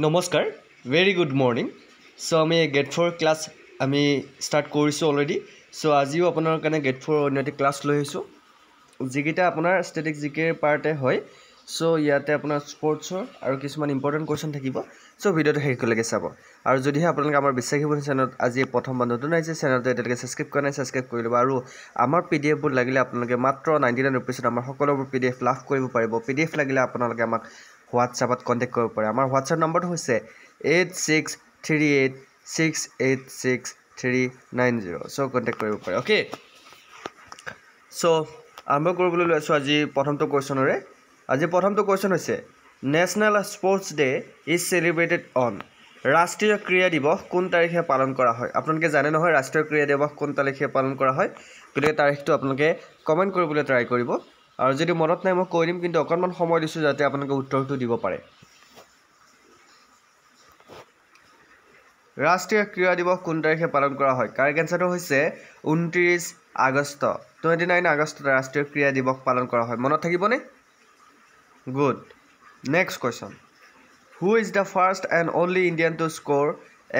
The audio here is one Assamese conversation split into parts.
নমস্কাৰ ভেৰি গুড মৰ্নিং সো আমি গেট 4 ক্লাছ আমি ষ্টাৰ্ট কৰিছোঁ অলৰেডি সো আজিও আপোনাৰ কাৰণে গেট 4 অন্যটি ক্লাছ লৈ আহিছোঁ যিকেইটা আপোনাৰ ষ্টেটিক জিকেৰ পাৰ্টে হয় সো ইয়াতে আপোনাৰ স্পৰ্টছৰ আৰু কিছুমান ইম্পৰ্টেণ্ট কুৱেশ্যন থাকিব সো ভিডিঅ'টো শেষলৈকে চাব আৰু যদিহে আপোনালোকে আমাৰ বিশ্বাসী বন্ধু চেনেলত আজি প্ৰথমবাৰ নতুন আহিছে চেনেলটো এতিয়ালৈকে ছাবস্ক্ৰাইব কৰা নাই ছাবস্ক্ৰাইব কৰি ল'ব আৰু আমাৰ পিডিএফবোৰ লাগিলে আপোনালোকে মাত্ৰ 99 ৰুপিছত আমাৰ সকলোবোৰ পিডিএফ লাভ কৰিব পাৰিব পিডিএফ লাগিলে আপোনালোকে আমাক হোৱাটছআপত কণ্টেক্ট কৰিব পাৰে আমাৰ হোৱাটছআপ নম্বৰটো হৈছে 8638686390 সো কণ্টেক্ট কৰিব পাৰে ওকে সো আৰম্ভ কৰিবলৈ লৈ আছোঁ আজি প্ৰথমটো কুৱেশ্যনৰে আজি প্ৰথমটো কুৱেশ্যন হৈছে national sports day is celebrated on ৰাষ্ট্ৰীয় ক্ৰীড়া দিৱস কোন তাৰিখে পালন কৰা হয় আপোনালোকে জানে নহয় ৰাষ্ট্ৰীয় ক্ৰীড়া দিৱস কোন তাৰিখে পালন কৰা হয় গতিকে তাৰিখটো আপোনালোকে কমেণ্ট কৰিবলৈ ট্ৰাই কৰিব আৰু যদি মনত নাই মই কৈ দিম কিন্তু অকণমান সময় দিছোঁ যাতে আপোনালোকে উত্তৰটো দিব পাৰে ৰাষ্ট্ৰীয় ক্ৰীড়া দিৱস কোন তাৰিখে পালন কৰা হয় কাৰেক্ট এনসাৰটো হৈছে 29 আগষ্ট 29 আগষ্টত ৰাষ্ট্ৰীয় ক্ৰীড়া দিৱস পালন কৰা হয় মনত থাকিবনে good next question who is the first and only Indian to score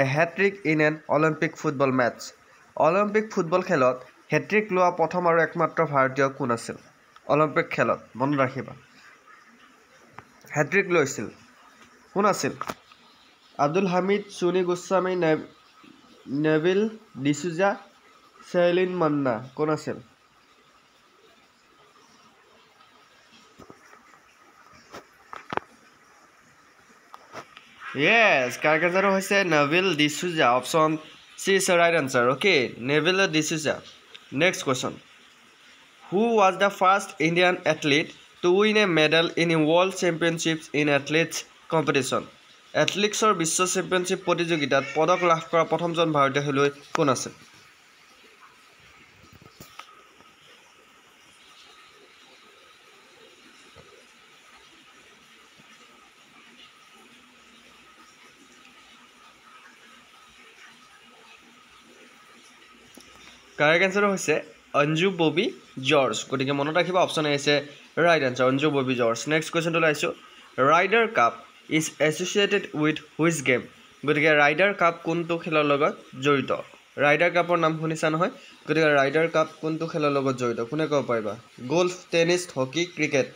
a hat trick in an Olympic football match Olympic football খেলত হেট্ৰিক লোৱা প্ৰথম আৰু একমাত্ৰ ভাৰতীয় কোন আছিল অলিম্পিক খেলত মনত ৰাখিবা হেট্ৰিক লৈছিল কোন আছিল আব্দুল হামিদ সুনি গোস্বামী নেভিল ডিসুজা সেলিন মান্না কোন আছিল yes correct answer হৈছে Neville D'Souza option C is the right answer okay Neville D'Souza next question who was the first Indian athlete to win a medal in a world championships in athletes competition এথলেটিক্সৰ বিশ্ব চেম্পিয়নশ্বিপ প্ৰতিযোগিতাত পদক লাভ কৰা প্ৰথমজন ভাৰতীয় খেলুৱৈ কোন আছিল কাৰেক্ট এনসাৰ হৈছে অঞ্জু ববি জৰ্জ গতিকে মনত ৰাখিবা অপচন এ আছে right answer Anju Bobby George next কুৱেশ্যনটো লাইছো Ryder Cup is associated with which game গতিকে ৰাইডাৰ কাপ কোনটো খেলৰ লগত জড়িত ৰাইডাৰ কাপৰ নাম শুনিছা নহয় গতিকে ৰাইডাৰ কাপ কোনটো খেলৰ লগত জড়িত কোনে ক'ব পাৰিবা golf tennis hockey cricket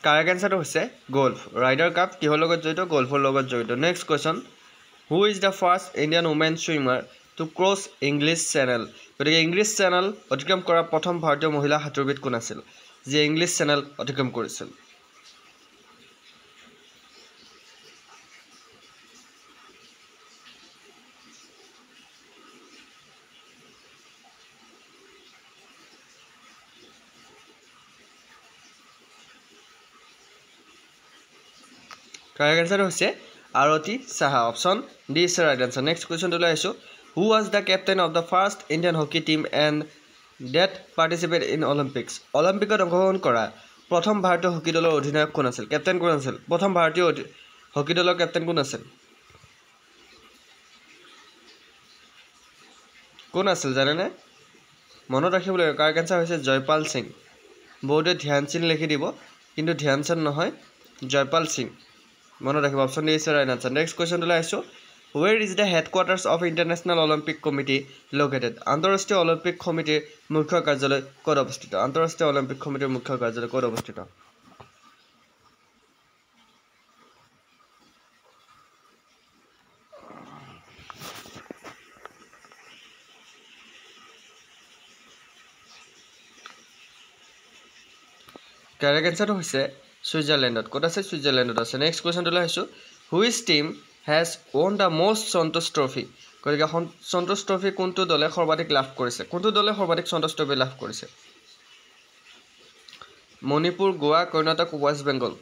correct এনসাৰটো হৈছে গল্ফ ৰাইডাৰ কাপ কিহৰ লগত জড়িত গল্ফৰ লগত জড়িত next question who is the first Indian women swimmer to cross English Channel গতিকে ইংলিছ চেনেল অতিক্ৰম কৰা প্ৰথম ভাৰতীয় মহিলা সাঁতোৰবিদ কোন আছিল যিয়ে ইংলিছ চেনেল অতিক্ৰম কৰিছিল কাৰেক্ট এনসাৰ হৈছে Arati Saha option D is right answer next কুৱেশ্যনটো লৈ আহিছোঁ who was the captain of the first Indian hockey team and that participate in Olympics অলিম্পিকত অংশগ্ৰহণ কৰা প্ৰথম ভাৰতীয় হকী দলৰ অধিনায়ক কোন আছিল কেপ্টেইন কোন আছিল প্ৰথম ভাৰতীয় হকী দলৰ কেপ্টেইন কোন আছিল জানেনে মনত ৰাখিব লাগিব কাৰেক্ট এনসাৰ হৈছে জয়পাল সিং বহুতে ধ্যান সিং লিখি দিব কিন্তু ধ্যান চান্দ নহয় জয়পাল সিং মনত ৰাখিব option D is right answer next কুৱেশ্যনটো লৈ আহিছোঁ where is the headquarters of International Olympic Committee located আন্তঃৰাষ্ট্ৰীয় অলিম্পিক সমিতিৰ মুখ্য কাৰ্যালয় ক'ত অৱস্থিত আন্তঃৰাষ্ট্ৰীয় অলিম্পিক সমিতিৰ মুখ্য কাৰ্যালয় ক'ত অৱস্থিত কাৰেক্ট এনসাৰটো হৈছে ছুইজাৰলেণ্ডত ক'ত আছে ছুইজাৰলেণ্ডত আছে নেক্সট কুৱেশ্যনটো লৈ আহিছোঁ which team has one the most Santosh trophy গতিকে সন্তোষ ট্ৰফি কোনটো দলে সৰ্বাধিক লাভ কৰিছে কোনটো দলে সৰ্বাধিক সন্তোষ ট্ৰফি লাভ কৰিছে মণিপুৰ গোৱা কৰ্ণাটক ৱেষ্ট বেংগল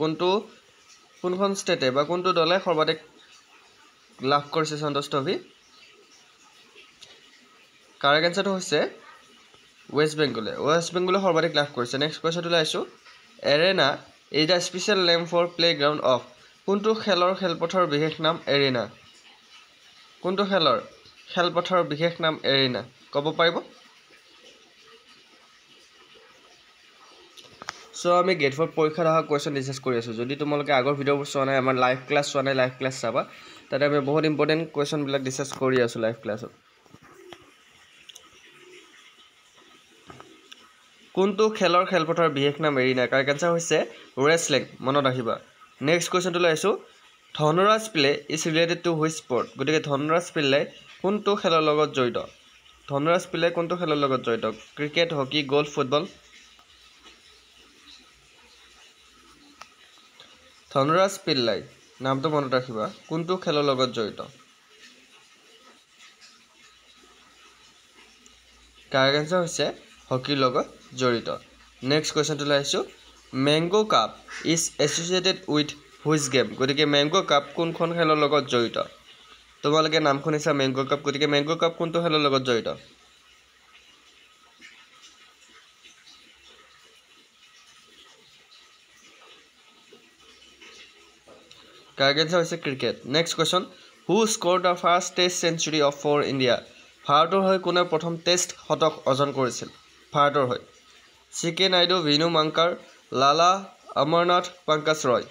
কোনখন ষ্টেটে বা কোনটো দলে সৰ্বাধিক লাভ কৰিছে সন্তোষ ট্ৰফি কাৰেক্ট এনসাৰটো হৈছে ৱেষ্ট বেংগলে সৰ্বাধিক লাভ কৰিছে নেক্সট কুৱেশ্যনটো লৈ আহিছোঁ arena is the special name for playground of কোনটো খেলৰ খেলপথাৰৰ বিশেষ নাম এৰিনা কোনটো খেলৰ খেলপথাৰৰ বিশেষ নাম এৰিনা ক'ব পাৰিব সো আমি গেট 4 পৰীক্ষাত অহা কোৱেশ্চন ডিসকাস কৰি আছো যদি তোমালোকে আগৰ ভিডিঅ'বোৰ চোৱা নাই আমাৰ লাইভ ক্লাছ চোৱা নাই লাইভ ক্লাছ চাবা তাতে আমি বহুত ইম্পৰ্টেন্ট কোৱেশ্চন বিলাক ডিসকাস কৰি আছো লাইভ ক্লাছত কোনটো খেলৰ খেলপথাৰৰ বিশেষ নাম এৰিনা কাৰেক্ট আনসাৰ হৈছে ৰেসলিং মনত ৰাখিবা নেক্সট কোৱেশ্চনটো লাইছো Dhanraj Pillay is related to which sport গতিকে ধনৰাজ প্লে কোনটো খেলৰ লগত জড়িত ধনৰাজ প্লে কোনটো খেলৰ লগত জড়িত cricket hockey golf football Dhanraj Pillay নামটো মনত ৰাখিবা কোনটো খেলৰ লগত জড়িত কাৰেক্ট আনসাৰ হৈছে হকিৰ লগত জড়িত নেক্সট কোৱেশ্চনটো লাইছো Mango Cup is associated with which game গতিকে ম্যাঙ্গো কাপ কোনখন খেলৰ লগত জড়িত তোমালোকে নাম শুনিছা ম্যাঙ্গো কাপ গতিকে ম্যাঙ্গো কাপ কোনটো খেলৰ লগত জড়িত কাৰেক্ট আনসাৰ হৈছে cricket next question who scored the first test century of for India ভাৰতৰ হৈ কোনে প্ৰথম টেষ্ট শতক অৰ্জন কৰিছিল ভাৰতৰ হৈ চিকে নাইডু ভিনু মাংকাৰ লালা অমৰনাথ পংকজ ৰয়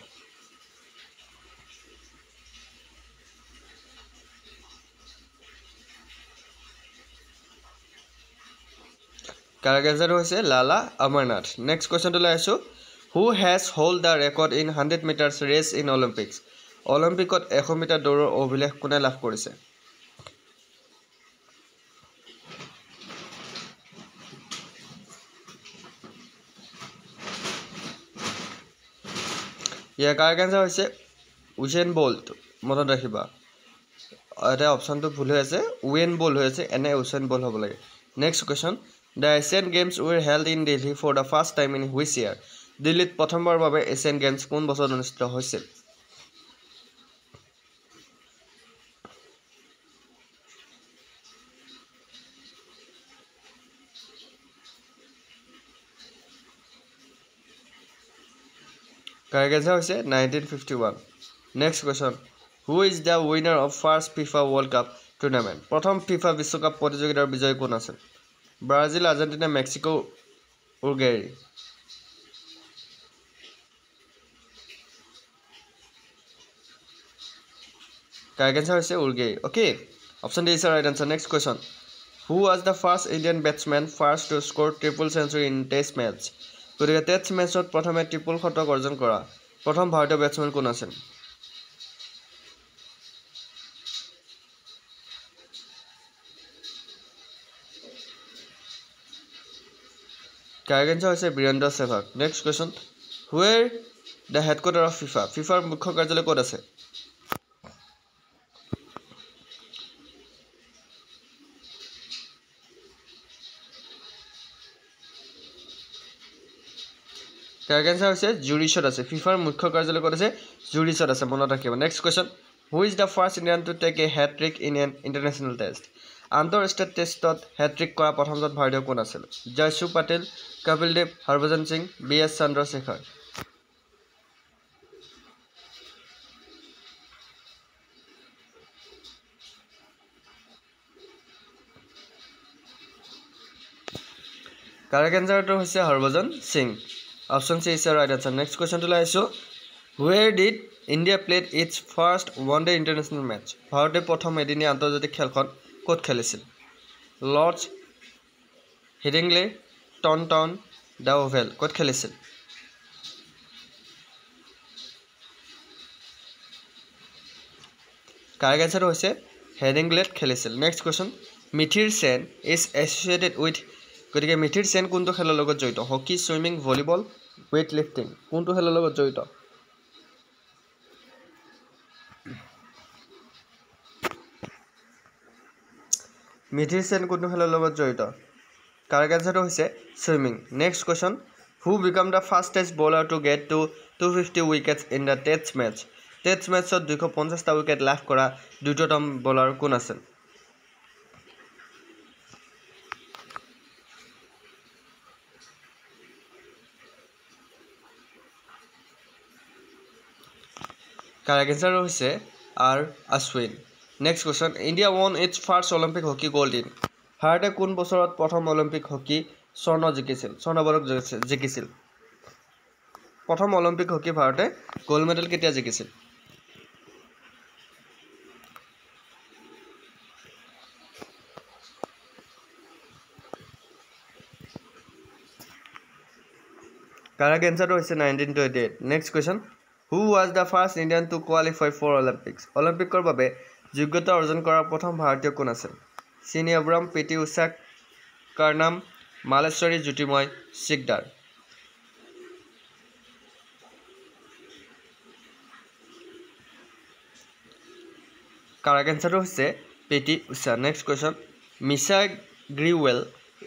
কাৰেক্ট আনসাৰ হৈছে লালা অমৰনাথ নেক্সট কোৱেশ্চনটো লৈ আছো who has hold the record in 100 metres race in Olympics অলিম্পিকত 100 মিটাৰ দৌৰৰ অভিলেখ কোনে লাভ কৰিছে ইয়াৰ কাৰেক্ট আনসাৰ হৈছে উছেইন বল্ট মনত ৰাখিবা এটা অপচনটো ভুল হৈ আছে উৱেন বল হৈ আছে এনে উছেইন বল হ'ব লাগে next question the Asian Games were held in Delhi for the first time in which year দিল্লীত প্ৰথমবাৰৰ বাবে এছিয়ান গেমছ কোন বছৰত অনুষ্ঠিত হৈছিল কাৰেক্ট আনসাৰ হৈছে 1951 next question who is the winner of first FIFA World Cup tournament প্ৰথম ফিফা বিশ্বকাপ প্ৰতিযোগিতাৰ বিজয়ী কোন আছিল Brazil Argentina Mexico Uruguay correct answer হৈছে Uruguay okay option D is the right answer next question who was the first Indian batsmen first to score triple century in test match গতিকে টেষ্ট মেটছত প্ৰথমে ট্ৰিপল শতক অৰ্জন কৰা প্ৰথম ভাৰতীয় বেটছমেন কোন আছিল কাৰেক্ট আনসাৰ হৈছে Virender Sehwag next question where the headquarter of FIFA ফিফাৰ মুখ্য কাৰ্যালয় ক'ত আছে কাৰেক্ট আনসাৰ হৈছে জুৰিছত আছে ফিফাৰ মুখ্য কাৰ্যালয় ক'ত আছে জুৰিছত আছে মনত ৰাখিবা next question who is the first Indian to take a hat trick in an international test আন্তঃৰাষ্ট্ৰীয় টেষ্টত হেট্ৰিক কৰা প্ৰথমজন ভাৰতীয় কোন আছিল Jasu Patel Kapil Dev Harbhajan Singh B S Chandrasekhar correct আনসাৰটো হৈছে Harbhajan Singh option C is the right answer next কোৱেশ্চনটো লৈ আহিছোঁ where did India played its first one day international match ভাৰতে প্ৰথম এদিনীয়া আন্তৰ্জাতিক খেলখন ক'ত খেলিছিল লৰ্ডছ হিডিংলে টনটাউন দ্য অভেল ক'ত খেলিছিল কাৰেক্ট আনসাৰটো হৈছে হেডিংলেত খেলিছিল next question Mihir Sen is associated with গতিকে মিথিৰ সেন কোনটো খেলৰ লগত জড়িত hockey swimming volleyball weight lifting কোনটো খেলৰ লগত জড়িত মিথিৰ সেন কোনটো খেলৰ লগত জড়িত কাৰেক্ট আনসাৰটো হৈছে swimming next question who became the fastest bowler to get to 250 wickets in the test মেটছত 250টা উইকেট লাভ কৰা দ্বিতীয়তম বলাৰ কোন আছিল কাৰেক্ট এনসাৰ হৈছে R Ashwin next question India won its first Olympic hockey gold in ভাৰতে কোন বছৰত প্ৰথম অলিম্পিক হকী স্বৰ্ণ জিকিছিল স্বৰ্ণ পদক জিকিছিল প্ৰথম অলিম্পিক হকী ভাৰতে গোল্ড মেডেল কেতিয়া জিকিছিল Correct answer is 1928. Next question. Who was the first Indian to qualify for Olympics? Olympic kor babe যোগ্যতা অৰ্জন কৰা প্ৰথম ভাৰতীয় কোন আছিল? চিনি আব্ৰাম, পিটি উষা, কাৰনাম, মালেশ্বৰী জ্যোতিময়, সিকদাৰ। Correct answer হৈছে পিটি Usha. Next question. Misha Grewal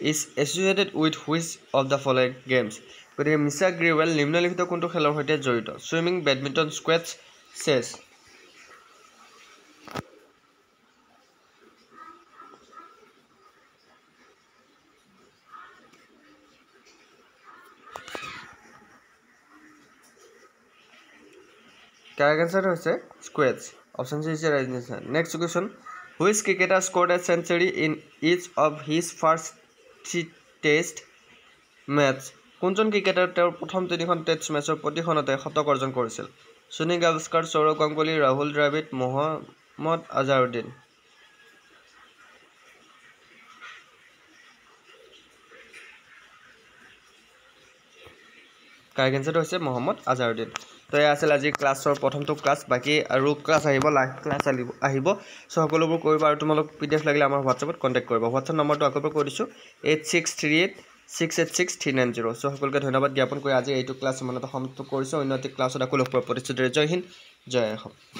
is associated with which of the following games? গতিকে মিছা গ্ৰিৱেল নিম্নলিখিত কোনটো খেলৰ সৈতে জড়িত swimming badminton squash chess Correct answer হৈছে squash option C is right answer next question which cricketer scored a century in each of his first 3 test match কোনজন ক্ৰিকেটাৰ তেওঁৰ প্ৰথম 3খন টেষ্ট মেচৰ প্ৰতিখনতে শতক অৰ্জন কৰিছিল সুনীল গাভাস্কাৰ সৌৰভ গাংগুলী ৰাহুল দ্ৰাবিড় মোহাম্মদ আজহাৰুদ্দিন Correct answer হৈছে মোহাম্মদ আজহাৰুদ্দিন তো এই আছিল আজি ক্লাছৰ প্ৰথমটো ক্লাছ বাকি আৰু ক্লাছ আহিব লাইভ ক্লাছ আহিব সো সকলোবোৰ কৰিবা আৰু তোমালোক পিডিএফ লাগিলে আমাৰ হোৱাটছআপত কন্টাক্ট কৰিবা হোৱাটছআপ নম্বৰটো আকৌ কৈ দিছো 8638686390 সো সকলোকে ধন্যবাদ জ্ঞাপন কৰি আজি এইটো ক্লাছ ইমানতে সমাপ্ত কৰিছো অন্য এটা ক্লাছত আকৌ লগ পোৱাৰ প্ৰতিশ্ৰুতিৰে জয় হিন্দ জয় অসম